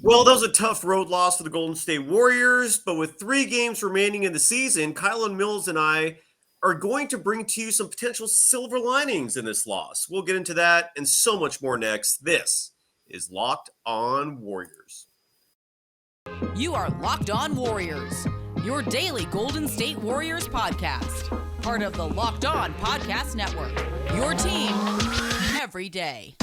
Well, that was a tough road loss for the Golden State Warriors, but with 3 games remaining in the season, Kylen Mills and I are going to bring to you some potential silver linings in this loss. We'll get into that and so much more next. This is Locked On Warriors. You are Locked On Warriors, your daily Golden State Warriors podcast. Part of the Locked On Podcast Network, your team every day.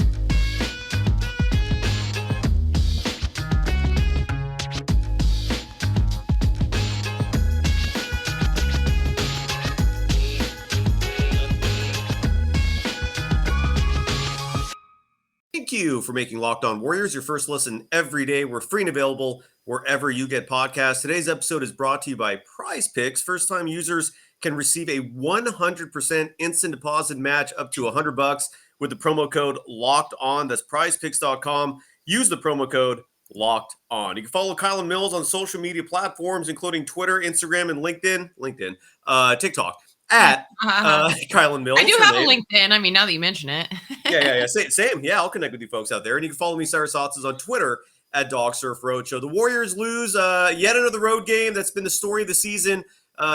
Thank you for making Locked On Warriors your first listen every day. We're free and available wherever you get podcasts. Today's episode is brought to you by Prize Picks. First-time users can receive a 100% instant deposit match up to $100 with the promo code Locked On. That's prizepicks.com. Use the promo code Locked On. You can follow Kylen Mills on social media platforms, including Twitter, Instagram, and TikTok. At Kylen Mills. I do have a LinkedIn. I mean, now that you mention it. Yeah. Same. Yeah, I'll connect with you folks out there. And you can follow me, Cyrus Saatsaz, on Twitter at Dog Surf Roadshow. The Warriors lose yet another road game. That's been the story of the season.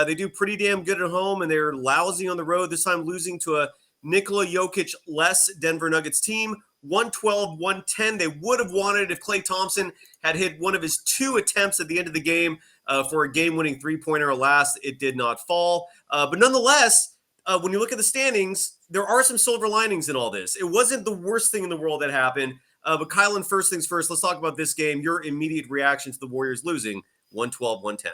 They do pretty damn good at home, and they're lousy on the road, this time losing to a Nikola Jokic-less Denver Nuggets team. 112-110. They would have won it if Klay Thompson had hit one of his 2 attempts at the end of the game for a game-winning three-pointer. Alas, it did not fall. But nonetheless, when you look at the standings, there are some silver linings in all this. It wasn't the worst thing in the world that happened. But Kylen, first things first, let's talk about this game. Your immediate reaction to the Warriors losing 112-110.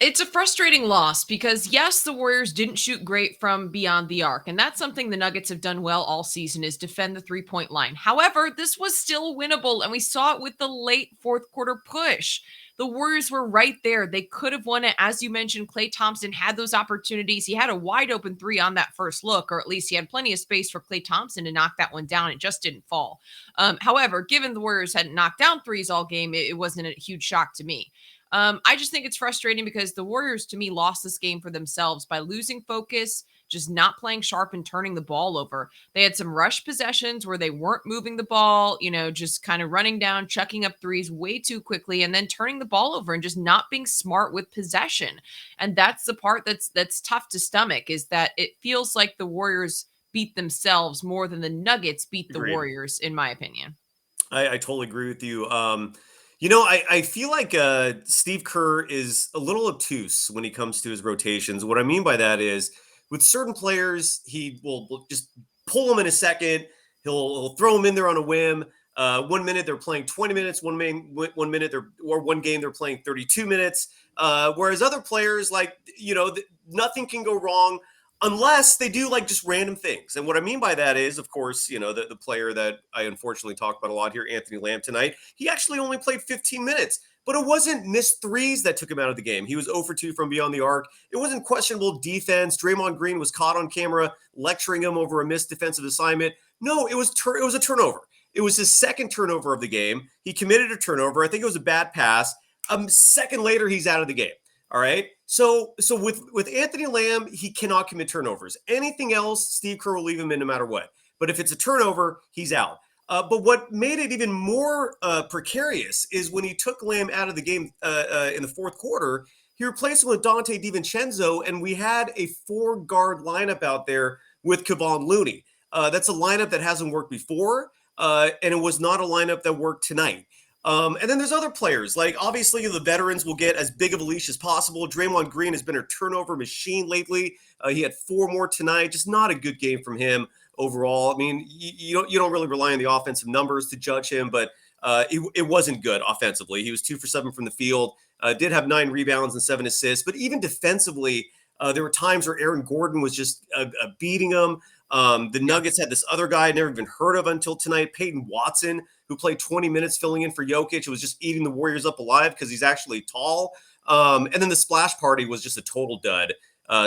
It's a frustrating loss because, yes, the Warriors didn't shoot great from beyond the arc. And that's something the Nuggets have done well all season, is defend the three-point line. However, this was still winnable, and we saw it with the late fourth quarter push. The Warriors were right there. They could have won it. As you mentioned, Klay Thompson had those opportunities. He had a wide open 3 on that first look, or at least he had plenty of space for Klay Thompson to knock that one down. It just didn't fall. However, given the Warriors hadn't knocked down threes all game, it wasn't a huge shock to me. I just think it's frustrating because the Warriors, to me, lost this game for themselves by losing focus, just not playing sharp and turning the ball over. They had some rush possessions where they weren't moving the ball, just kind of running down, chucking up threes way too quickly, and then turning the ball over and just not being smart with possession. And that's the part that's tough to stomach, is that it feels like the Warriors beat themselves more than the Nuggets beat the Warriors, in my opinion. I totally agree with you. I feel like Steve Kerr is a little obtuse when he comes to his rotations. What I mean by that is, with certain players, he will just pull them in a second. He'll throw them in there on a whim. 1 minute they're playing 20 minutes. One minute one game they're playing 32 minutes. Whereas other players, nothing can go wrong unless they do just random things. And what I mean by that is, of course, the player that I unfortunately talk about a lot here, Anthony Lamb, tonight, he actually only played 15 minutes. But it wasn't missed threes that took him out of the game. He was 0 for 2 from beyond the arc. It wasn't questionable defense. Draymond Green was caught on camera lecturing him over a missed defensive assignment. No, it was a turnover. It was his second turnover of the game. He committed a turnover. I think it was a bad pass. Second later, he's out of the game. All right. So with Anthony Lamb, he cannot commit turnovers. Anything else, Steve Kerr will leave him in no matter what. But if it's a turnover, he's out. But what made it even more precarious is when he took Lamb out of the game in the fourth quarter, he replaced him with Dante DiVincenzo, and we had a 4-guard lineup out there with Kevon Looney. That's a lineup that hasn't worked before, and it was not a lineup that worked tonight. And then there's other players, obviously the veterans will get as big of a leash as possible. Draymond Green has been a turnover machine lately. He had 4 more tonight. Just not a good game from him overall. I mean, you don't really rely on the offensive numbers to judge him, but it wasn't good offensively. He was 2 for 7 from the field, did have 9 rebounds and 7 assists, but even defensively, there were times where Aaron Gordon was just beating him. The Nuggets had this other guy I'd never even heard of until tonight, Peyton Watson, who played 20 minutes filling in for Jokic. It was just eating the Warriors up alive because he's actually tall. And then the splash party was just a total dud.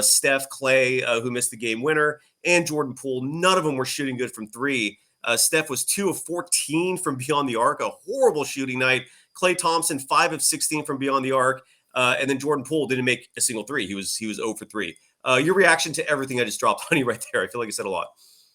Steph, Klay, who missed the game winner, and Jordan Poole, none of them were shooting good from 3. Steph was 2 of 14 from beyond the arc, a horrible shooting night. Klay Thompson, 5 of 16 from beyond the arc. And then Jordan Poole didn't make a single 3. He was 0 for 3. Your reaction to everything I just dropped on you right there? I feel like I said a lot.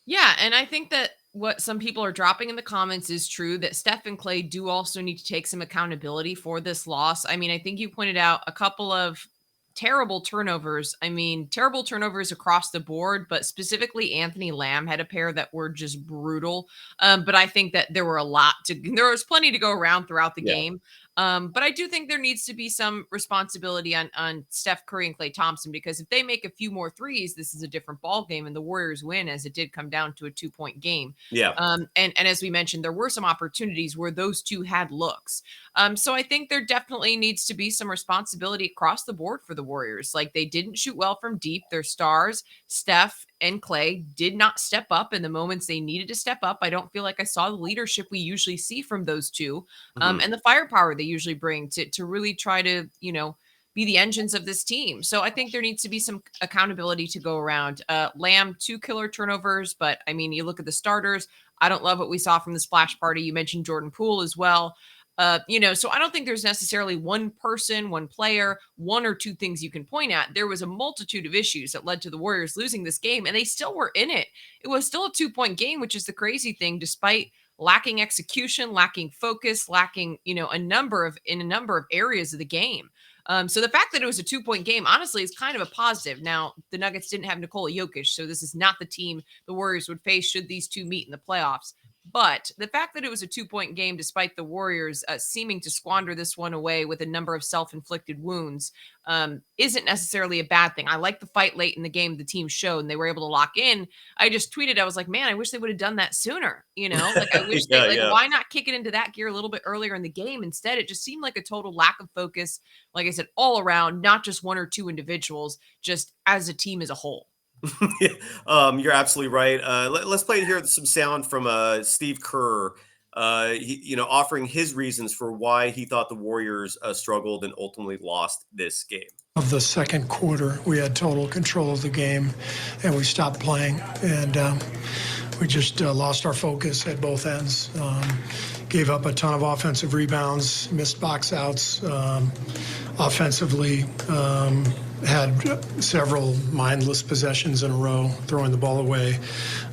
Yeah, and I think that what some people are dropping in the comments is true, that Steph and Klay do also need to take some accountability for this loss. I mean, I think you pointed out a couple of terrible turnovers. I mean, terrible turnovers across the board, but specifically Anthony Lamb had a pair that were just brutal. But I think that there was plenty to go around throughout the Yeah. game. But I do think there needs to be some responsibility on Steph Curry and Klay Thompson, because if they make a few more threes, this is a different ball game, and the Warriors win, as it did come down to a 2-point game. Yeah. And as we mentioned, there were some opportunities where those two had looks. So I think there definitely needs to be some responsibility across the board for the Warriors. Like, they didn't shoot well from deep. Their stars, Steph and Klay, did not step up in the moments they needed to step up. I don't feel like I saw the leadership we usually see from those two, and the firepower they usually bring to really try to, be the engines of this team. So I think there needs to be some accountability to go around. Lamb, 2 killer turnovers, but I mean, you look at the starters. I don't love what we saw from the splash party. You mentioned Jordan Poole as well. So I don't think there's necessarily one person, one player, one or two things you can point at. There was a multitude of issues that led to the Warriors losing this game, and they still were in it. It was still a 2-point game, which is the crazy thing, despite lacking execution, lacking focus, lacking, in a number of areas of the game. So the fact that it was a 2-point game, honestly, is kind of a positive. Now, the Nuggets didn't have Nikola Jokic, so this is not the team the Warriors would face should these two meet in the playoffs. But the fact that it was a 2-point game, despite the Warriors seeming to squander this one away with a number of self-inflicted wounds, isn't necessarily a bad thing. I like the fight late in the game the team showed, and they were able to lock in. I just tweeted, I was like, man, I wish they would have done that sooner. Like, I wish why not kick it into that gear a little bit earlier in the game? Instead, it just seemed like a total lack of focus. Like I said, all around, not just one or two individuals, just as a team as a whole. You're absolutely right. Let's play here some sound from Steve Kerr, offering his reasons for why he thought the Warriors struggled and ultimately lost this game. Of the second quarter, we had total control of the game, and we stopped playing, and we just lost our focus at both ends. Gave up a ton of offensive rebounds, missed box outs. Offensively, had several mindless possessions in a row, throwing the ball away,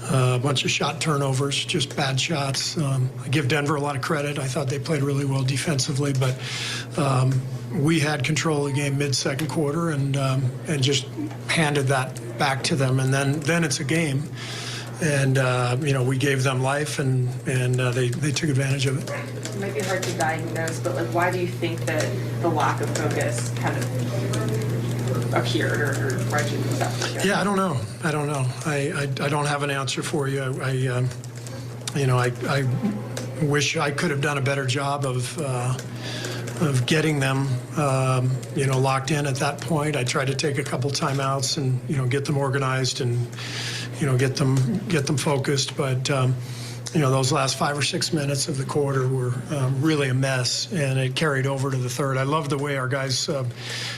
a bunch of shot turnovers, just bad shots. I give Denver a lot of credit. I thought they played really well defensively, but we had control of the game mid-second quarter and just handed that back to them. And then it's a game. And, we gave them life, and they took advantage of it. It might be hard to diagnose, but, why do you think that the lack of focus kind of appeared, or why do you think that? Yeah, I don't know. I don't have an answer for you. I wish I could have done a better job of getting them, locked in at that point. I tried to take a couple timeouts and, get them organized and, get them focused. But, those last 5 or 6 minutes of the quarter were really a mess, and it carried over to the third. I love the way our guys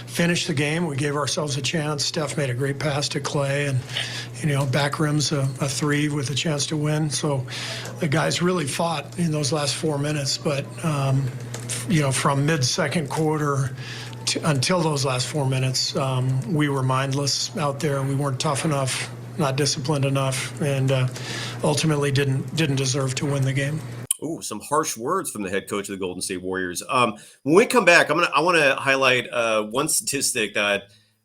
finished the game. We gave ourselves a chance. Steph made a great pass to Klay, and, back rims a three with a chance to win. So the guys really fought in those last 4 minutes. But, from mid-second quarter until those last 4 minutes, we were mindless out there. We weren't tough enough, not disciplined enough, and ultimately didn't deserve to win the game. Ooh, some harsh words from the head coach of the Golden State Warriors. When we come back, I want to highlight one statistic that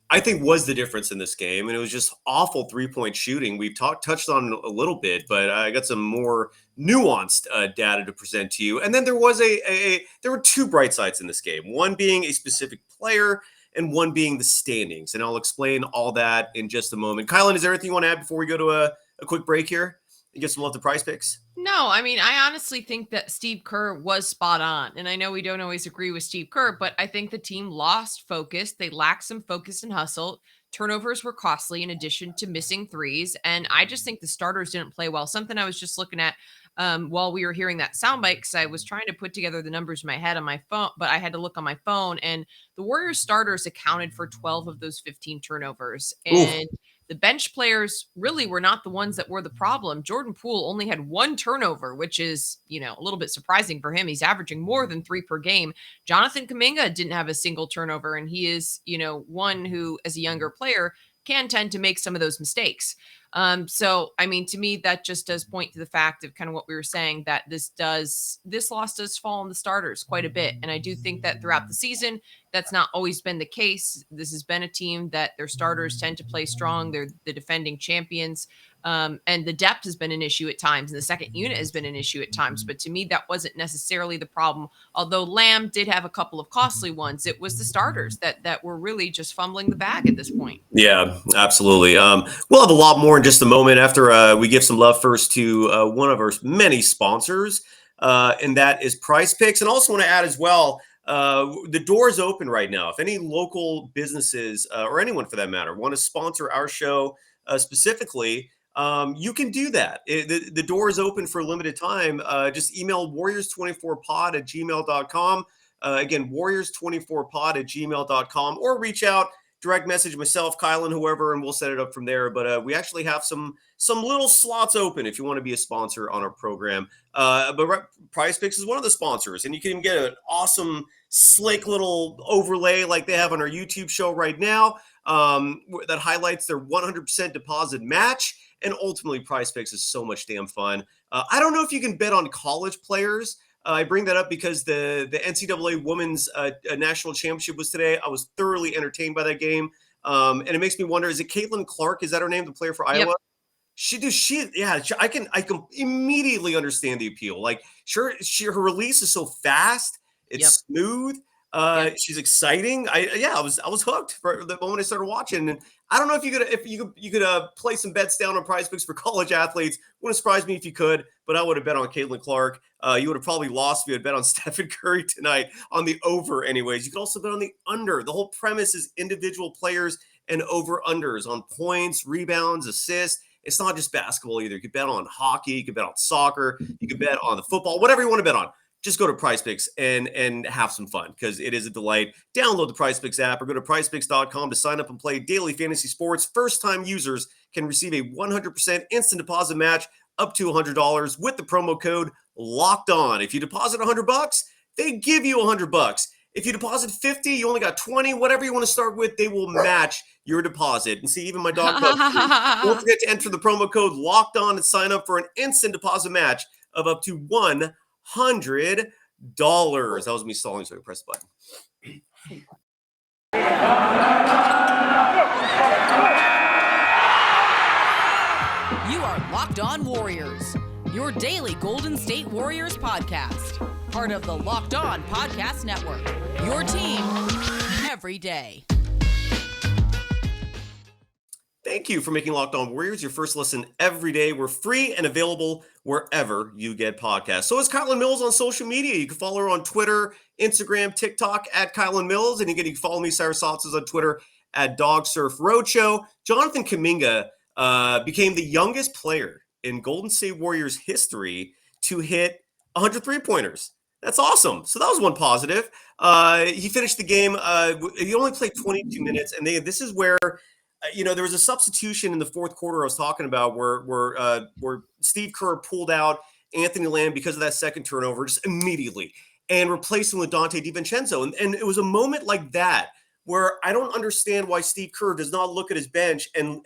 I think was the difference in this game, and it was just awful 3-point shooting. We've touched on it a little bit, but I got some more nuanced data to present to you. And then there was there were two bright sides in this game. One being a specific player, and one being the standings. And I'll explain all that in just a moment. Kylen, is there anything you want to add before we go to a quick break here and get some love to Prize Picks? No, I mean, I honestly think that Steve Kerr was spot on. And I know we don't always agree with Steve Kerr, but I think the team lost focus. They lacked some focus and hustle. Turnovers were costly in addition to missing threes. And I just think the starters didn't play well. Something I was just looking at while we were hearing that soundbite, because I was trying to put together the numbers in my head on my phone, but I had to look on my phone, and the Warriors starters accounted for 12 of those 15 turnovers. And the bench players really were not the ones that were the problem. Jordan Poole only had 1 turnover, which is, a little bit surprising for him. He's averaging more than 3 per game. Jonathan Kaminga didn't have a single turnover, and he is, one who, as a younger player, can tend to make some of those mistakes. So, I mean, to me, that just does point to the fact of kind of what we were saying, that this loss does fall on the starters quite a bit. And I do think that throughout the season, that's not always been the case. This has been a team that their starters tend to play strong. They're the defending champions. And the depth has been an issue at times, and the second unit has been an issue at times. But to me, that wasn't necessarily the problem. Although Lamb did have a couple of costly ones, it was the starters that were really just fumbling the bag at this point. Yeah, absolutely. We'll have a lot more in just a moment after we give some love first to one of our many sponsors, and that is Prize Picks. And also want to add as well, the door is open right now. If any local businesses or anyone for that matter want to sponsor our show specifically, you can do that. The door is open for a limited time. Just email warriors24pod@gmail.com. Again, warriors24pod@gmail.com, or reach out, direct message myself, Kylen, whoever, and we'll set it up from there. But we actually have some little slots open if you want to be a sponsor on our program. But Prize Picks is one of the sponsors, and you can even get an awesome, slick little overlay like they have on our YouTube show right now that highlights their 100% deposit match. And ultimately, Prize Picks is so much damn fun. I don't know if you can bet on college players. I bring that up because the NCAA Women's National Championship was today. I was thoroughly entertained by that game. And it makes me wonder, is it Caitlin Clark? Is that her name, the player for Iowa? Yep. I can immediately understand the appeal. Like, her release is so fast. It's smooth. She's exciting. I was hooked for the moment I started watching. And I don't know if you could play some bets down on Prize Picks for college athletes. Wouldn't surprise me if you could, but I would have bet on Caitlin Clark. You would have probably lost if you had bet on Stephen Curry tonight on the over anyways. You could also bet on the under. The whole premise is individual players and over-unders on points, rebounds, assists. It's not just basketball either. You could bet on hockey. You could bet on soccer. You could bet on the football, whatever you want to bet on. Just go to Prize Picks and have some fun, because it is a delight. Download the Prize Picks app or go to prizepicks.com to sign up and play daily fantasy sports. First-time users can receive a 100% instant deposit match up to $100 with the promo code Locked On. If you deposit $100, they give you $100. If you deposit 50, you only got 20. Whatever you want to start with, they will match your deposit. And see, even my dog. Don't forget to enter the promo code Locked On and sign up for an instant deposit match of up to $100. That was me stalling, so I press the button. You are Locked On Warriors, your daily Golden State Warriors podcast. Part of the Locked On Podcast Network, your team every day. Thank you for making Locked On Warriors your first listen every day. We're free and available wherever you get podcasts. So is Kylen Mills on social media. You can follow her on Twitter, Instagram, TikTok at Kylen Mills. And again, you can follow me, Cyrus Saatsaz, on Twitter at Dog Surf Roadshow. Jonathan Kaminga became the youngest player in Golden State Warriors history to hit 100 three-pointers. That's awesome. So that was one positive. He finished the game. He only played 22 minutes. And this is where there was a substitution in the fourth quarter I was talking about where Steve Kerr pulled out Anthony Lamb because of that second turnover just immediately and replaced him with Dante DiVincenzo. And it was a moment like that where I don't understand why Steve Kerr does not look at his bench and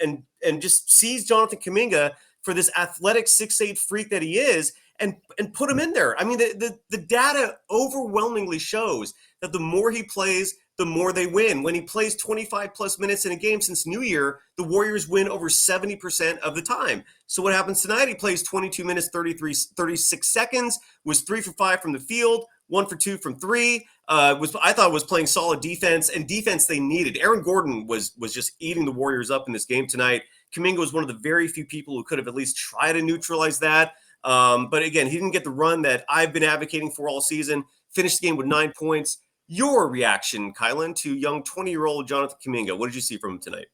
just sees Jonathan Kaminga for this athletic 6'8" freak that he is and put him in there. I mean, the data overwhelmingly shows that the more he plays, the more they win. When he plays 25 plus minutes in a game since New Year, the Warriors win over 70% of the time. So what happens tonight? He plays 22 minutes, 36 seconds, was 3 for 5 from the field, 1 for 2 from 3. I thought was playing solid defense, and defense they needed. Aaron Gordon was just eating the Warriors up in this game tonight. Kaminga was one of the very few people who could have at least tried to neutralize that. But again, he didn't get the run that I've been advocating for all season. Finished the game with 9 points. Your reaction, Kylen, to young 20-year-old Jonathan Kaminga. What did you see from him tonight?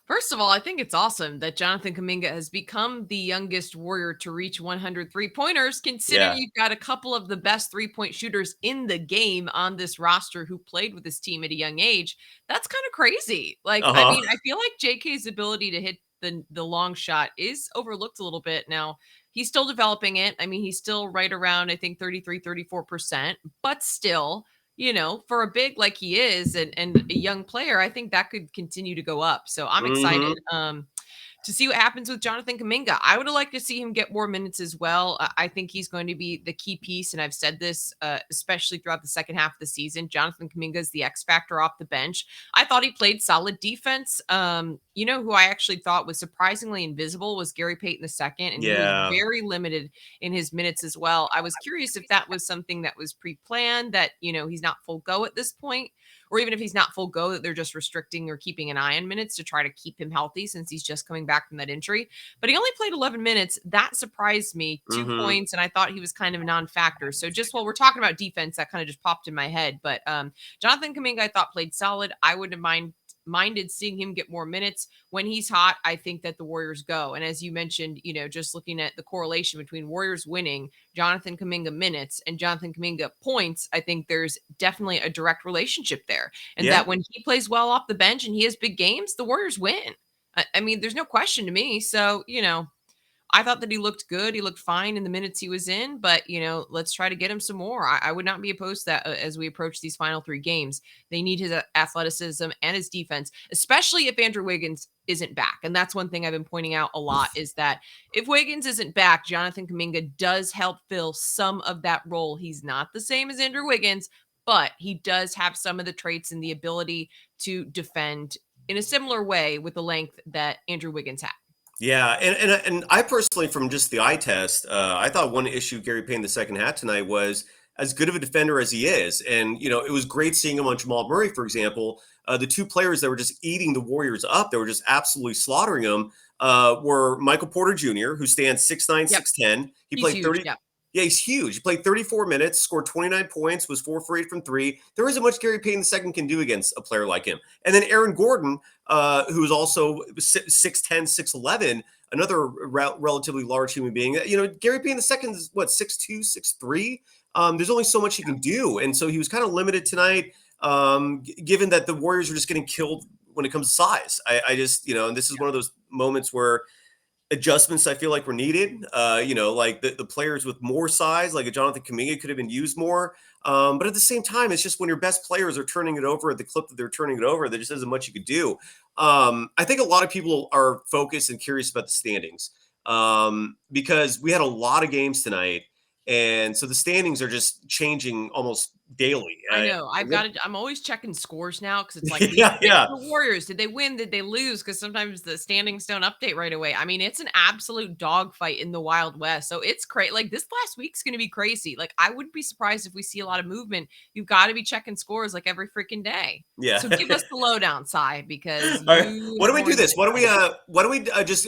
First of all, I think it's awesome that Jonathan Kaminga has become the youngest Warrior to reach 100 three-pointers, considering you've got a couple of the best three-point shooters in the game on this roster who played with this team at a young age. That's kind of crazy. I mean, I feel like JK's ability to hit the long shot is overlooked a little bit. Now, he's still developing it. I mean, he's still right around, I think, 33, 34%, but still, for a big like he is and a young player, I think that could continue to go up. So I'm excited. to see what happens with Jonathan Kaminga. I would have liked to see him get more minutes as well. I think he's going to be the key piece, and I've said this, especially throughout the second half of the season. Jonathan Kaminga is the X factor off the bench. I thought he played solid defense. You know who I actually thought was surprisingly invisible was Gary Payton II, and he was Yeah. very limited in his minutes as well. I was curious if that was something that was pre-planned, that, he's not full go at this point, or even if he's not full go, that they're just restricting or keeping an eye on minutes to try to keep him healthy since he's just coming back from that injury. But he only played 11 minutes. That surprised me. 2 points, and I thought he was kind of a non-factor. So just while we're talking about defense, that kind of just popped in my head. But Jonathan Kaminga, I thought, played solid. I wouldn't have minded seeing him get more minutes. When he's hot, I think that the Warriors go. And as you mentioned, just looking at the correlation between Warriors winning, Jonathan Kaminga minutes, and Jonathan Kaminga points, I think there's definitely a direct relationship there. And that when he plays well off the bench and he has big games, the Warriors win. I mean, there's no question to me. So, I thought that he looked good. He looked fine in the minutes he was in, but, let's try to get him some more. I would not be opposed to that as we approach these final 3 games. They need his athleticism and his defense, especially if Andrew Wiggins isn't back. And that's one thing I've been pointing out a lot, is that if Wiggins isn't back, Jonathan Kaminga does help fill some of that role. He's not the same as Andrew Wiggins, but he does have some of the traits and the ability to defend in a similar way with the length that Andrew Wiggins had. Yeah, and I personally, from just the eye test, I thought one issue Gary Payton II had tonight was, as good of a defender as he is, and it was great seeing him on Jamal Murray, for example. The 2 players that were just eating the Warriors up, they were just absolutely slaughtering them, were Michael Porter Jr., who stands 6'9", 6'10". He played huge, 30. Yep. Yeah, he's huge. He played 34 minutes, scored 29 points, was 4 for 8 from 3. There isn't much Gary Payton II can do against a player like him. And then Aaron Gordon, who is also 6'10", 6'11", another relatively large human being. Gary Payton II is, 6'2", 6'3"? There's only so much he can do. And so he was kind of limited tonight, given that the Warriors are just getting killed when it comes to size. I just, and this is one of those moments where adjustments I feel like were needed. Like the players with more size, like a Jonathan Kaminga, could have been used more. But at the same time, it's just when your best players are turning it over at the clip that they're turning it over, there just isn't much you could do. I think a lot of people are focused and curious about the standings, because we had a lot of games tonight. And so the standings are just changing almost daily. I know. I'm always checking scores now, because it's like, Yeah. the Warriors, did they win? Did they lose? Because sometimes the standings don't update right away. I mean, it's an absolute dogfight in the Wild West. So it's crazy. Like, this last week's going to be crazy. Like, I wouldn't be surprised if we see a lot of movement. You've got to be checking scores like every freaking day. Yeah. So give us the lowdown, Cy, because All right. Why don't we do this? Why don't we just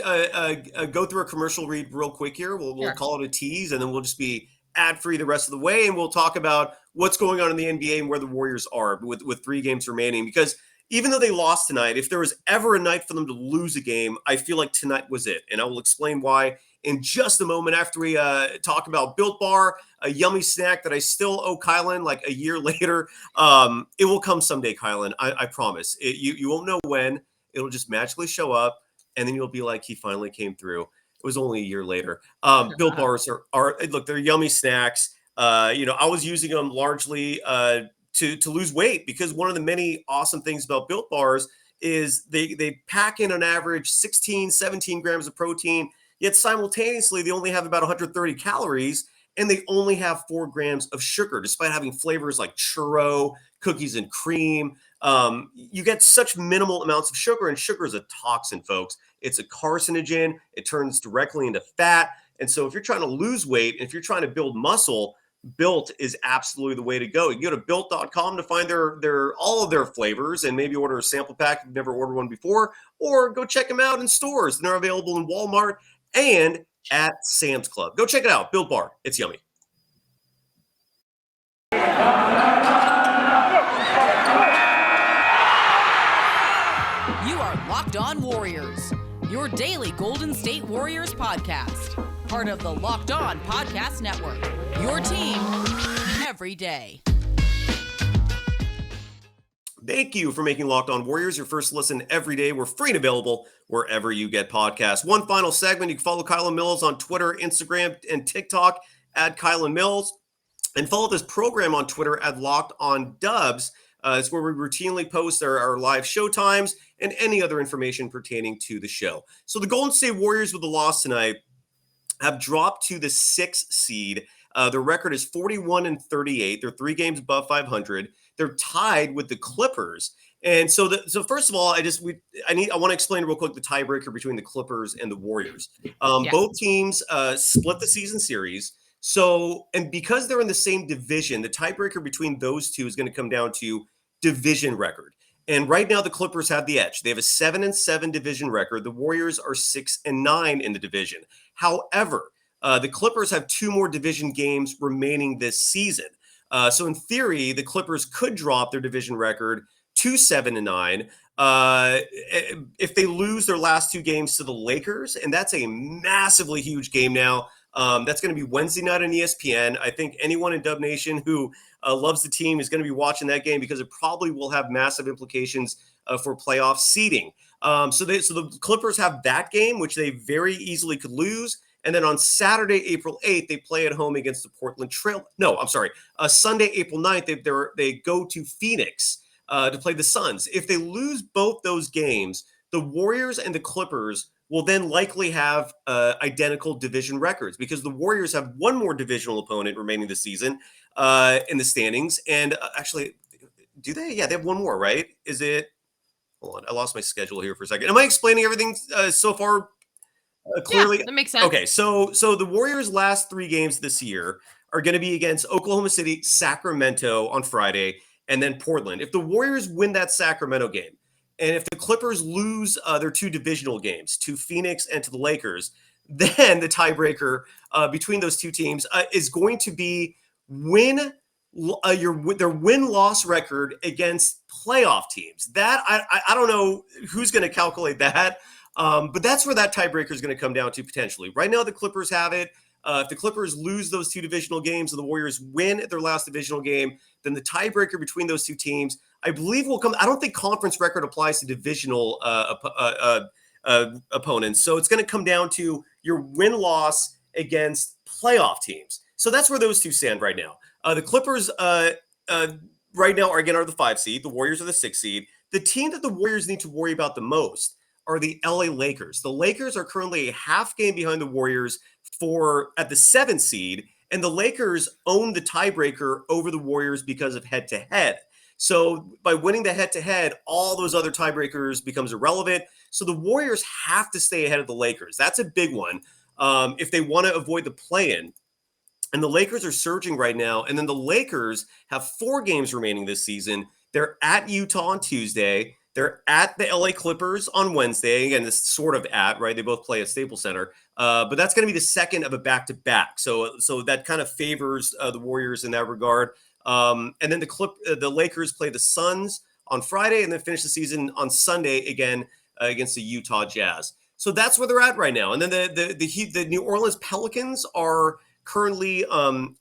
go through a commercial read real quick here? We'll call it a tease, and then we'll just be ad-free the rest of the way, and we'll talk about what's going on in the NBA and where the Warriors are with 3 games remaining. Because even though they lost tonight, if there was ever a night for them to lose a game, I feel like tonight was it. And I will explain why in just a moment after we talk about Built Bar, a yummy snack that I still owe Kylen like a year later. It will come someday, Kylen. I promise. You won't know when. It'll just magically show up, and then you'll be like, he finally came through. It was only a year later. Built Bars are look, they're yummy snacks. I was using them largely to lose weight, because one of the many awesome things about Built Bars is they pack in an average 16, 17 grams of protein, yet simultaneously they only have about 130 calories, and they only have 4 grams of sugar, despite having flavors like churro, cookies and cream. You get such minimal amounts of sugar, and sugar is a toxin, folks. It's a carcinogen. It turns directly into fat. And so if you're trying to lose weight, and if you're trying to build muscle, Built is absolutely the way to go. You can go to built.com to find their all of their flavors, and maybe order a sample pack if you've never ordered one before, or go check them out in stores. And they're available in Walmart and at Sam's Club. Go check it out. Built Bar. It's yummy. You are Locked On Warriors, your daily Golden State Warriors podcast. Part of the Locked On Podcast Network, your team every day. Thank you for making Locked On Warriors your first listen every day. We're free and available wherever you get podcasts. One final segment. You can follow Kylen Mills on Twitter, Instagram, and TikTok at Kylen Mills. And follow this program on Twitter at Locked On Dubs. It's where we routinely post our live show times and any other information pertaining to the show. So the Golden State Warriors with the loss tonight have dropped to the 6th seed. Their record is 41-38. They're 3 games above 500. They're tied with the Clippers. And so, first of all, I want to explain real quick the tiebreaker between the Clippers and the Warriors. Both teams split the season series. So, and because they're in the same division, the tiebreaker between those two is going to come down to division record. And right now, the Clippers have the edge. They have a 7-7 division record. The Warriors are 6-9 in the division. However, the Clippers have 2 more division games remaining this season. So in theory, the Clippers could drop their division record to 7-9 if they lose their last 2 games to the Lakers. And that's a massively huge game now. That's going to be Wednesday night on ESPN. I think anyone in Dub Nation who loves the team is going to be watching that game because it probably will have massive implications for playoff seeding. So the Clippers have that game, which they very easily could lose. And then on Saturday, April 8th, they play at home against the Portland Trail. No, I'm sorry. Sunday, April 9th, they go to Phoenix to play the Suns. If they lose both those games, the Warriors and the Clippers will then likely have identical division records because the Warriors have 1 more divisional opponent remaining this season in the standings. And actually, do they? Yeah, they have 1 more, right? Is it? Hold on. I lost my schedule here for a second. Am I explaining everything so far clearly? Yeah, that makes sense. Okay, so the Warriors' last 3 games this year are going to be against Oklahoma City, Sacramento on Friday, and then Portland. If the Warriors win that Sacramento game, and if the Clippers lose their 2 divisional games to Phoenix and to the Lakers, then the tiebreaker between those 2 teams is going to be their win-loss record against playoff teams. That I don't know who's going to calculate that, but that's where that tiebreaker is going to come down to potentially. Right now, the Clippers have it. If the Clippers lose those 2 divisional games and the Warriors win their last divisional game, then the tiebreaker between those 2 teams, I believe, will come. I don't think conference record applies to divisional opponents. So it's going to come down to your win-loss against playoff teams. So that's where those 2 stand right now. The Clippers right now are the 5 seed. The Warriors are the 6 seed. The team that the Warriors need to worry about the most are the LA Lakers. The Lakers are currently a half game behind the Warriors at the 7th seed, and the Lakers own the tiebreaker over the Warriors because of head-to-head. So by winning the head-to-head, all those other tiebreakers becomes irrelevant. So the Warriors have to stay ahead of the Lakers. That's a big one if they want to avoid the play-in. And the Lakers are surging right now. And then the Lakers have 4 games remaining this season. They're at Utah on Tuesday. They're at the LA Clippers on Wednesday. Again, this sort of right? They both play at Staples Center. But that's going to be the second of a back-to-back. So that kind of favors the Warriors in that regard. And then the Lakers play the Suns on Friday and then finish the season on Sunday again against the Utah Jazz. So that's where they're at right now. And then the New Orleans Pelicans are currently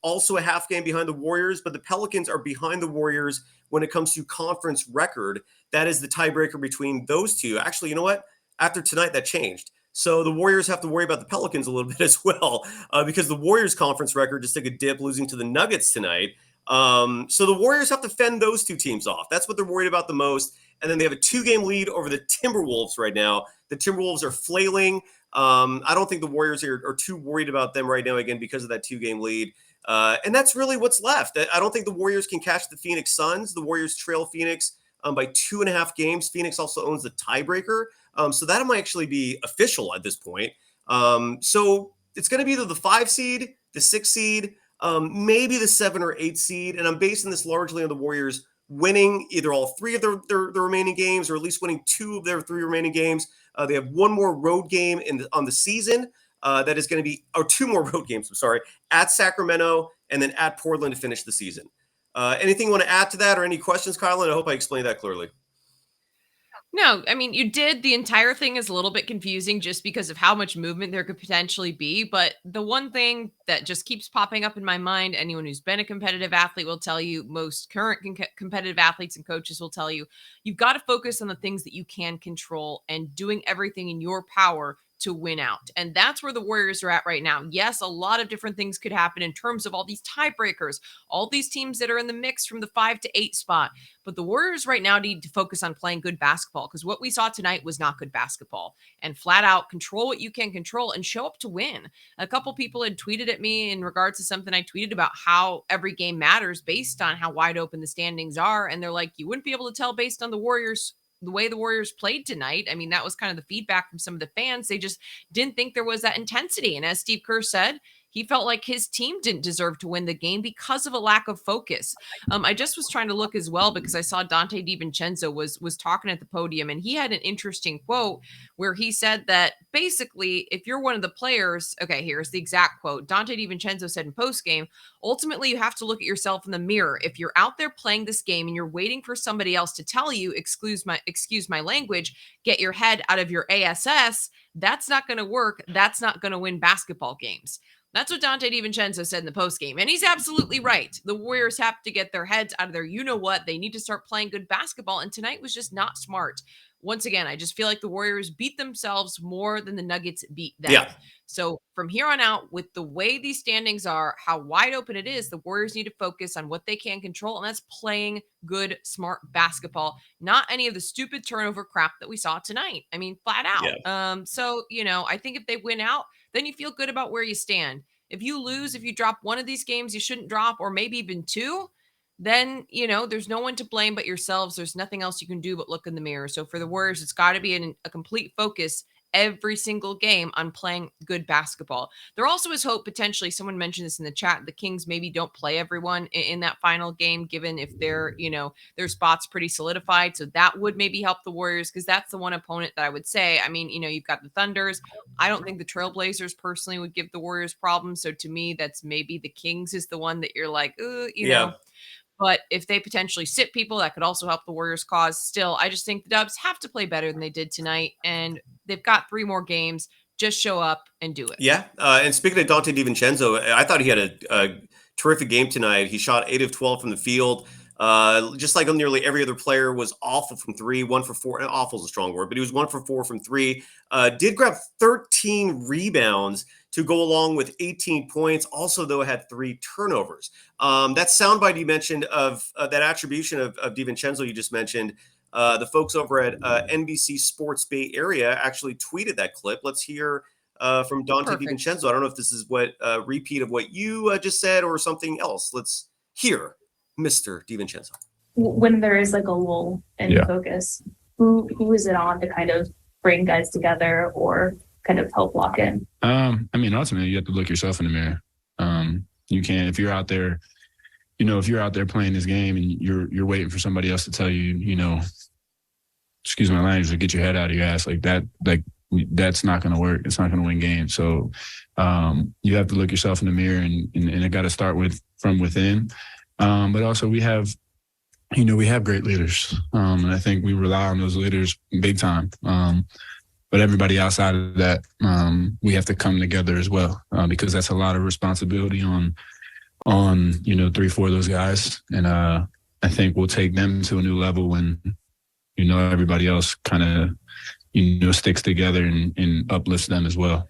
also a half game behind the Warriors, but the Pelicans are behind the Warriors when it comes to conference record. That is the tiebreaker between those 2. Actually, you know what? After tonight, that changed. So the Warriors have to worry about the Pelicans a little bit as well because the Warriors conference record just took a dip losing to the Nuggets tonight. So the Warriors have to fend those 2 teams off. That's what they're worried about the most. And then they have a 2-game lead over the Timberwolves right now. The Timberwolves are flailing. I don't think the Warriors are too worried about them right now, again, because of that 2-game lead. And that's really what's left. I don't think the Warriors can catch the Phoenix Suns. The Warriors trail Phoenix by 2.5 games. Phoenix also owns the tiebreaker. So that might actually be official at this point. So it's going to be either the 5 seed, the 6 seed, maybe the 7 or 8 seed. And I'm basing this largely on the Warriors winning either all 3 of their remaining games or at least winning 2 of their 3 remaining games. They have 1 more road game on the season that is going to be, or 2 more road games, at Sacramento and then at Portland to finish the season. Anything you want to add to that or any questions, Kylen? I hope I explained that clearly. No, I mean, you did. The entire thing is a little bit confusing just because of how much movement there could potentially be. But the one thing that just keeps popping up in my mind, anyone who's been a competitive athlete will tell you, most current competitive athletes and coaches will tell you, you've got to focus on the things that you can control and doing everything in your power to win out. And that's where the Warriors are at right now. Yes, a lot of different things could happen in terms of all these tiebreakers, all these teams that are in the mix from the 5 to 8 spot. But the Warriors right now need to focus on playing good basketball, because what we saw tonight was not good basketball. And flat out control what you can control and show up to win. A couple people had tweeted at me in regards to something I tweeted about how every game matters based on how wide open the standings are. And they're like, you wouldn't be able to tell based on the way the Warriors played tonight. I mean, that was kind of the feedback from some of the fans. They just didn't think there was that intensity. And as Steve Kerr said, he felt like his team didn't deserve to win the game because of a lack of focus. I just was trying to look as well because I saw Dante DiVincenzo was talking at the podium, and he had an interesting quote where he said that basically, if you're one of the players, okay, here's the exact quote. Dante DiVincenzo said in postgame, ultimately, you have to look at yourself in the mirror. If you're out there playing this game and you're waiting for somebody else to tell you, excuse my language, get your head out of your ASS, that's not going to work. That's not going to win basketball games. That's what Dante DiVincenzo said in the postgame. And he's absolutely right. The Warriors have to get their heads out of their you-know-what. They need to start playing good basketball. And tonight was just not smart. Once again, I just feel like the Warriors beat themselves more than the Nuggets beat them. Yeah. So from here on out, with the way these standings are, how wide open it is, the Warriors need to focus on what they can control, and that's playing good, smart basketball, not any of the stupid turnover crap that we saw tonight. I mean, flat out. Yeah. So, I think if they win out, then you feel good about where you stand. If you lose, if you drop one of these games you shouldn't drop, or maybe even two, then, there's no one to blame but yourselves. There's nothing else you can do but look in the mirror. So for the Warriors, it's got to be a complete focus every single game on playing good basketball. There also is hope, potentially, someone mentioned this in the chat, the Kings maybe don't play everyone in that final game, given if their spot's pretty solidified. So that would maybe help the Warriors, because that's the one opponent that I would say, I mean, you've got the Thunders. I don't think the Trailblazers personally would give the Warriors problems. So to me, that's maybe the Kings is the one that you're like, you know. But if they potentially sit people, that could also help the Warriors' cause. Still, I just think the Dubs have to play better than they did tonight. And they've got 3 more games. Just show up and do it. Yeah. And speaking of Dante DiVincenzo, I thought he had a terrific game tonight. He shot 8 of 12 from the field. Just like nearly every other player, was awful from 3, 1 for 4. Awful is a strong word, but he was 1 for 4 from 3. Did grab 13 rebounds to go along with 18 points. Also, though, had 3 turnovers. That soundbite you mentioned of that attribution of DiVincenzo you just mentioned, the folks over at NBC Sports Bay Area actually tweeted that clip. Let's hear from Dante DiVincenzo. I don't know if this is what repeat of what you just said or something else. Let's hear Mr. DiVincenzo. When there is like a lull in focus, who is it on to kind of bring guys together or kind of help lock in? I mean, ultimately, you have to look yourself in the mirror. You can't, if you're out there, if you're out there playing this game and you're waiting for somebody else to tell you, excuse my language, to get your head out of your ass like that, that's not going to work. It's not going to win games. So you have to look yourself in the mirror, and it got to start from within. But also we have great leaders. And I think we rely on those leaders big time. But everybody outside of that, we have to come together as well, because that's a lot of responsibility on 3-4 of those guys. And I think we'll take them to a new level when, everybody else kind of, sticks together and uplifts them as well.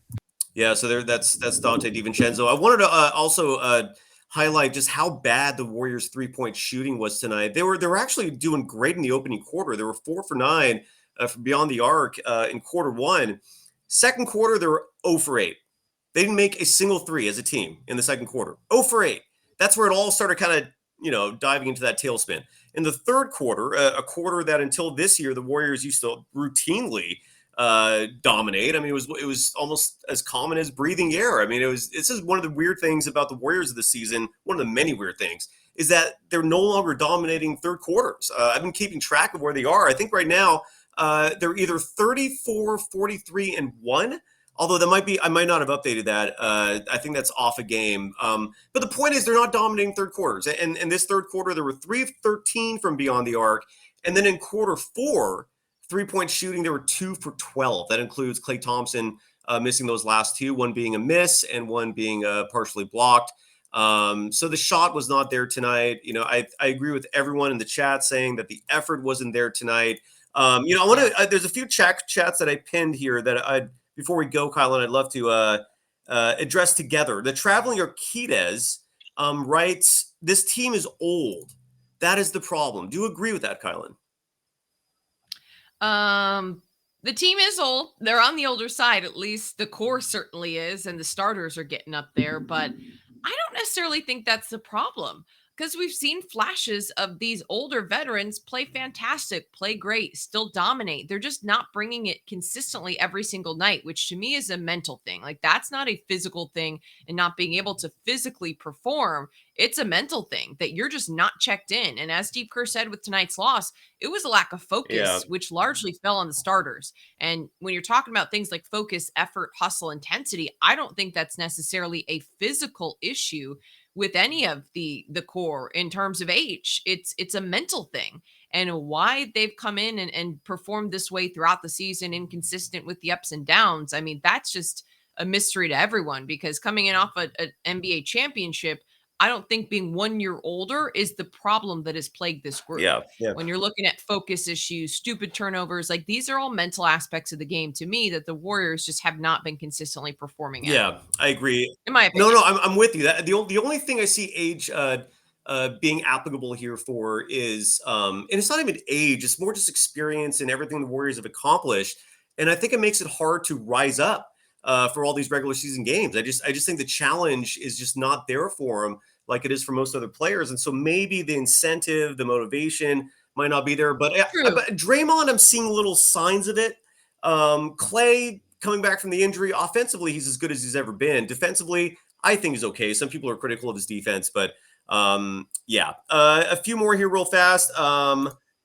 Yeah, so that's Dante DiVincenzo. I wanted to also highlight just how bad the Warriors' 3-point shooting was tonight. They were actually doing great in the opening quarter. They were 4 for 9 from beyond the arc in quarter 1. Second quarter, they were 0 for 8. They didn't make a single 3 as a team in the second quarter. 0 for 8. That's where it all started kind of, diving into that tailspin. In the third quarter, a quarter that until this year, the Warriors used to routinely dominate. I mean, it was almost as common as breathing air. I mean, this is one of the weird things about the Warriors of the season. One of the many weird things is that they're no longer dominating third quarters. I've been keeping track of where they are. I think right now they're either 34, 43, and 1. Although I might not have updated that. I think that's off a game. But the point is, they're not dominating third quarters. And in this third quarter, there were 3 of 13 from beyond the arc. And then in quarter 4, 3-point shooting, there were 2 for 12. That includes Klay Thompson missing those last 2, one being a miss and one being partially blocked. So the shot was not there tonight. I agree with everyone in the chat saying that the effort wasn't there tonight. I want to. There's a few chats that I pinned here that before we go, Kylen, I'd love to address together. The Traveling Arquides writes, this team is old. That is the problem. Do you agree with that, Kylen? The team is old. They're on the older side. At least the core certainly is, and the starters are getting up there. But I don't necessarily think that's the problem, because we've seen flashes of these older veterans play fantastic, play great, still dominate. They're just not bringing it consistently every single night, which to me is a mental thing. Like, that's not a physical thing, and not being able to physically perform. It's a mental thing that you're just not checked in. And as Steve Kerr said with tonight's loss, it was a lack of focus, which largely fell on the starters. And when you're talking about things like focus, effort, hustle, intensity, I don't think that's necessarily a physical issue with any of the core in terms of age. It's a mental thing. And why they've come in and performed this way throughout the season, inconsistent with the ups and downs, I mean, that's just a mystery to everyone, because coming in off an NBA championship, I don't think being 1 year older is the problem that has plagued this group. Yeah. When you're looking at focus issues, stupid turnovers, like, these are all mental aspects of the game to me that the Warriors just have not been consistently performing at. Yeah, I agree. In my opinion. No, I'm with you. The only thing I see age being applicable here for is, and it's not even age, it's more just experience and everything the Warriors have accomplished. And I think it makes it hard to rise up for all these regular season games. I just think the challenge is just not there for them like it is for most other players. And so maybe the incentive, the motivation might not be there. But Draymond, I'm seeing little signs of it. Klay coming back from the injury, offensively, he's as good as he's ever been. Defensively, I think he's okay. Some people are critical of his defense, but a few more here real fast.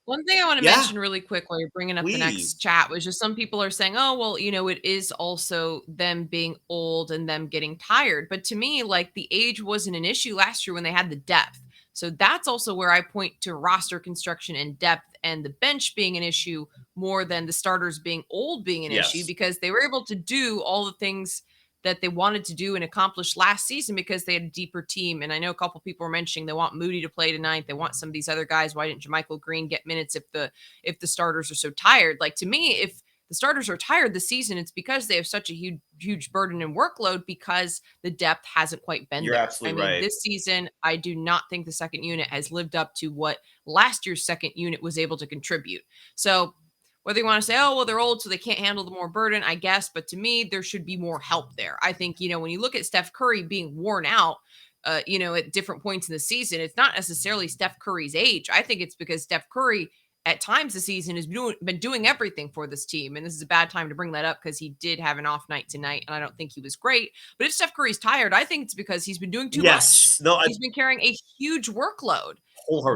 One thing I want to mention really quick while you're bringing up the next chat was just some people are saying, oh, well, it is also them being old and them getting tired. But to me, like, the age wasn't an issue last year when they had the depth. So that's also where I point to roster construction and depth, and the bench being an issue more than the starters being old being an issue, because they were able to do all the things that they wanted to do and accomplish last season because they had a deeper team. And I know a couple people were mentioning they want Moody to play tonight. They want some of these other guys. Why didn't JaMychal Green get minutes if the starters are so tired? Like, to me, if the starters are tired this season, it's because they have such a huge burden and workload, because the depth hasn't quite been there. You're absolutely right. This season, I do not think the second unit has lived up to what last year's second unit was able to contribute. So whether you want to say, oh, well, they're old, so they can't handle the more burden, I guess. But to me, there should be more help there. I think, when you look at Steph Curry being worn out, at different points in the season, it's not necessarily Steph Curry's age. I think it's because Steph Curry, at times this season, has been doing everything for this team. And this is a bad time to bring that up because he did have an off night tonight, and I don't think he was great. But if Steph Curry's tired, I think it's because he's been doing too much. He's been carrying a huge workload.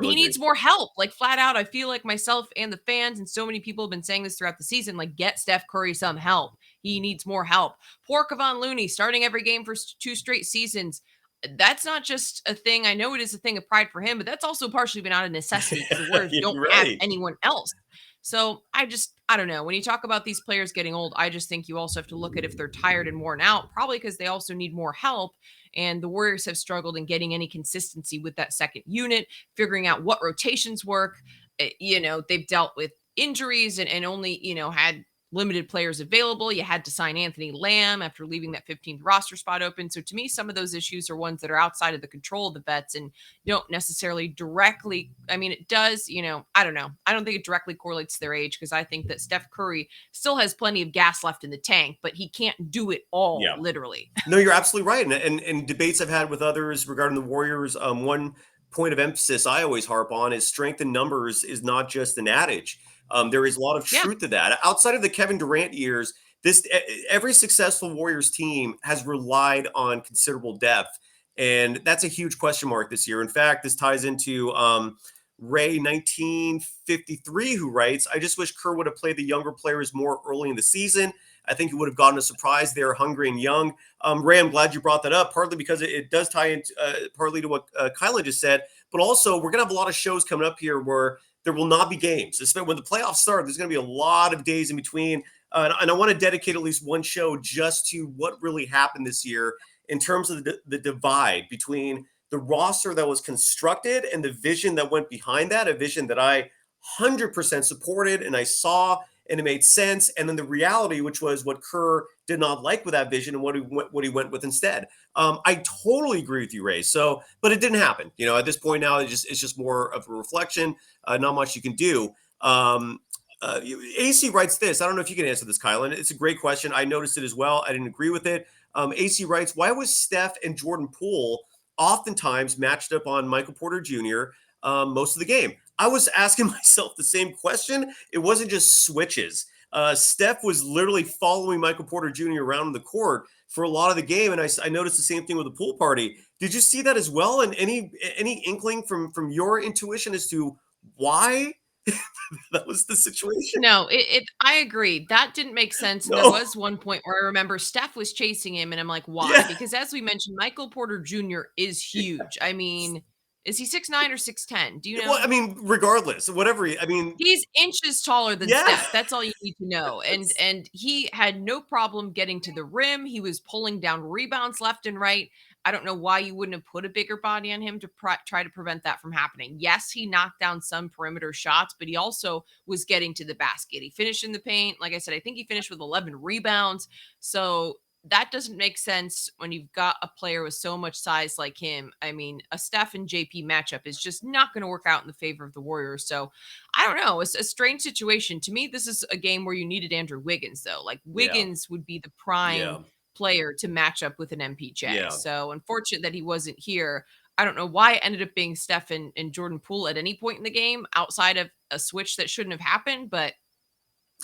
He needs more help, like, flat out. I feel like myself and the fans and so many people have been saying this throughout the season, like, get Steph Curry some help. He needs more help. Poor Kevon Looney starting every game for 2 straight seasons. That's not just a thing. I know it is a thing of pride for him, but that's also partially been out of necessity because the Warriors don't have anyone else. So I don't know. When you talk about these players getting old, I just think you also have to look at if they're tired and worn out, probably because they also need more help. And the Warriors have struggled in getting any consistency with that second unit, figuring out what rotations work. They've dealt with injuries and only, had limited players available. You had to sign Anthony Lamb after leaving that 15th roster spot open. So to me, some of those issues are ones that are outside of the control of the vets and don't necessarily directly, it does, I don't know. I don't think it directly correlates to their age, because I think that Steph Curry still has plenty of gas left in the tank, but he can't do it all, literally. No, you're absolutely right. And debates I've had with others regarding the Warriors, one point of emphasis I always harp on is strength in numbers is not just an adage. There is a lot of truth to that. Outside of the Kevin Durant years, every successful Warriors team has relied on considerable depth, and that's a huge question mark this year. In fact, this ties into Ray 1953, who writes, "I just wish Kerr would have played the younger players more early in the season. I think it would have gotten a surprise. They're hungry and young." Ray, I'm glad you brought that up, partly because it does tie into partly to what Kylen just said, but also we're going to have a lot of shows coming up here where there will not be games. When the playoffs start, there's going to be a lot of days in between. And I want to dedicate at least one show just to what really happened this year in terms of the divide between the roster that was constructed and the vision that went behind that, a vision that I 100% supported and I saw and it made sense. And then the reality, which was what Kerr did not like with that vision and what he went with instead. I totally agree with you, Ray. So, but it didn't happen. At this point now, it's just more of a reflection. Not much you can do. AC writes this. I don't know if you can answer this, Kylen. It's a great question. I noticed it as well. I didn't agree with it. AC writes, why was Steph and Jordan Poole oftentimes matched up on Michael Porter Jr. Most of the game? I was asking myself the same question. It wasn't just switches. Steph was literally following Michael Porter Jr. around the court for a lot of the game, and I noticed the same thing with the pool party. Did you see that as well? And any inkling from your intuition as to why that was the situation? No, I agree. That didn't make sense. No. There was one point where I remember Steph was chasing him, and I'm like, why? Yeah. Because as we mentioned, Michael Porter Jr. is huge. I mean, is he 6'9" or 6'10"? Do you know? Well, I mean, regardless, whatever. He's inches taller than Yeah. Steph. That's all you need to know. And he had no problem getting to the rim. He was pulling down rebounds left and right. I don't know why you wouldn't have put a bigger body on him to try to prevent that from happening. Yes, he knocked down some perimeter shots, but he also was getting to the basket. He finished in the paint. Like I said, I think he finished with 11 rebounds. So that doesn't make sense when you've got a player with so much size like him. I mean, a Steph and JP matchup is just not going to work out in the favor of the Warriors. So I don't know. It's a strange situation. To me, this is a game where you needed Andrew Wiggins, though. Like Wiggins would be the prime player to match up with an MPJ. Yeah. So unfortunate that he wasn't here. I don't know why it ended up being Steph and Jordan Poole at any point in the game outside of a switch that shouldn't have happened. But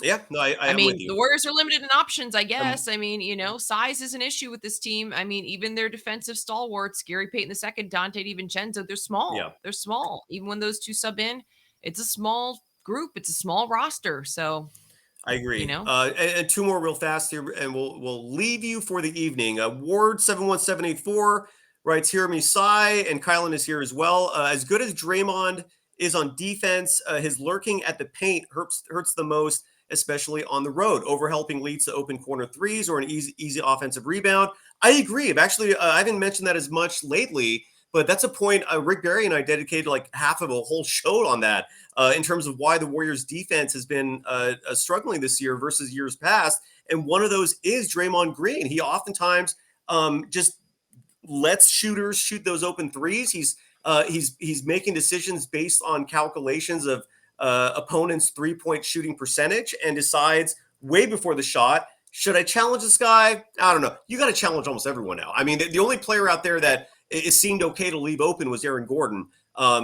yeah, no, I mean, with you. the Warriors are limited in options, I guess. I mean, size is an issue with this team. I mean, even their defensive stalwarts, Gary Payton II, Dante DiVincenzo, they're small. Yeah. They're small. Even when those two sub in, it's a small group. It's a small roster. So I agree. And two more real fast here, and we'll leave you for the evening. Ward 71784 writes, "Hear me sigh," and Kylen is here as well. As good as Draymond is on defense, his lurking at the paint hurts the most, especially on the road. Overhelping leads to open corner threes or an easy offensive rebound. I agree. I haven't mentioned that as much lately, but that's a point Rick Barry and I dedicated like half of a whole show on that in terms of why the Warriors defense has been struggling this year versus years past. And one of those is Draymond Green. He oftentimes just lets shooters shoot those open threes. He's making decisions based on calculations of opponent's 3-point shooting percentage and decides way before the shot, should I challenge this guy? I don't know. You got to challenge almost everyone now. I mean, the only player out there that it seemed okay to leave open was Aaron Gordon,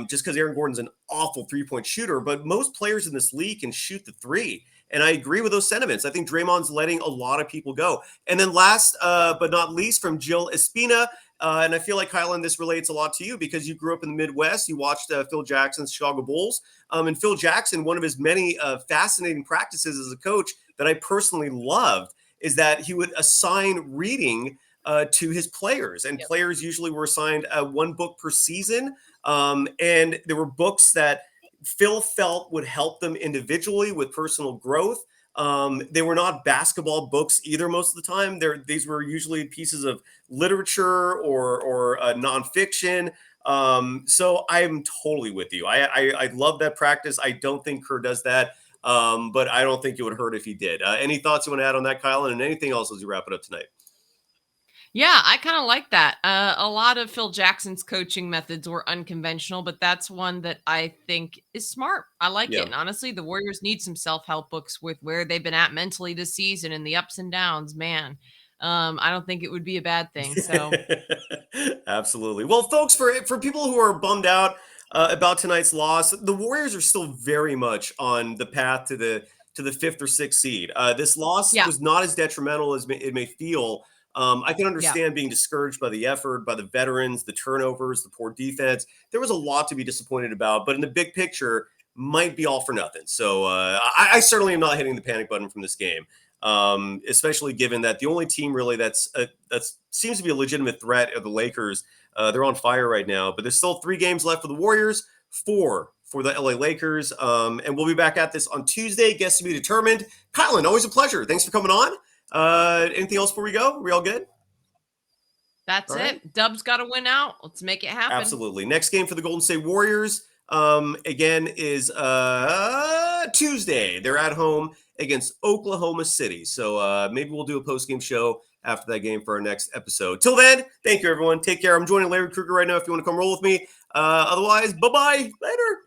just because Aaron Gordon's an awful 3-point shooter. But most players in this league can shoot the three. And I agree with those sentiments. I think Draymond's letting a lot of people go. And then last but not least, from Jill Espina, and I feel like, Kylen, this relates a lot to you because you grew up in the Midwest. You watched Phil Jackson's Chicago Bulls. And Phil Jackson, one of his many fascinating practices as a coach that I personally loved is that he would assign reading to his players. And players usually were assigned one book per season. And there were books that Phil felt would help them individually with personal growth. They were not basketball books either most of the time. These were usually pieces of literature or nonfiction. So I'm totally with you. I love that practice. I don't think Kerr does that, but I don't think it would hurt if he did. Any thoughts you want to add on that, Kylen, and anything else as you wrap it up tonight? Yeah, I kind of like that. A lot of Phil Jackson's coaching methods were unconventional, but that's one that I think is smart. I like it. And honestly, the Warriors need some self-help books with where they've been at mentally this season and the ups and downs, man. I don't think it would be a bad thing. So absolutely. Well, folks, for people who are bummed out about tonight's loss, the Warriors are still very much on the path to the 5th or 6th seed. This loss was not as detrimental as it may feel. I can understand being discouraged by the effort, by the veterans, the turnovers, the poor defense. There was a lot to be disappointed about, but in the big picture, might be all for nothing. So I certainly am not hitting the panic button from this game, especially given that the only team really that seems to be a legitimate threat are the Lakers. They're on fire right now, but there's still 3 games left for the Warriors, 4 for the LA Lakers. And we'll be back at this on Tuesday. Guests to be determined. Kylen, always a pleasure. Thanks for coming on. Anything else before we go? Are we all good? That's it. Dub's got to win out. Let's make it happen. Absolutely. Next game for the Golden State Warriors, again, is Tuesday. They're at home against Oklahoma City. So maybe we'll do a post-game show after that game for our next episode. Till then, thank you, everyone. Take care. I'm joining Larry Krueger right now if you want to come roll with me. Otherwise, bye-bye. Later.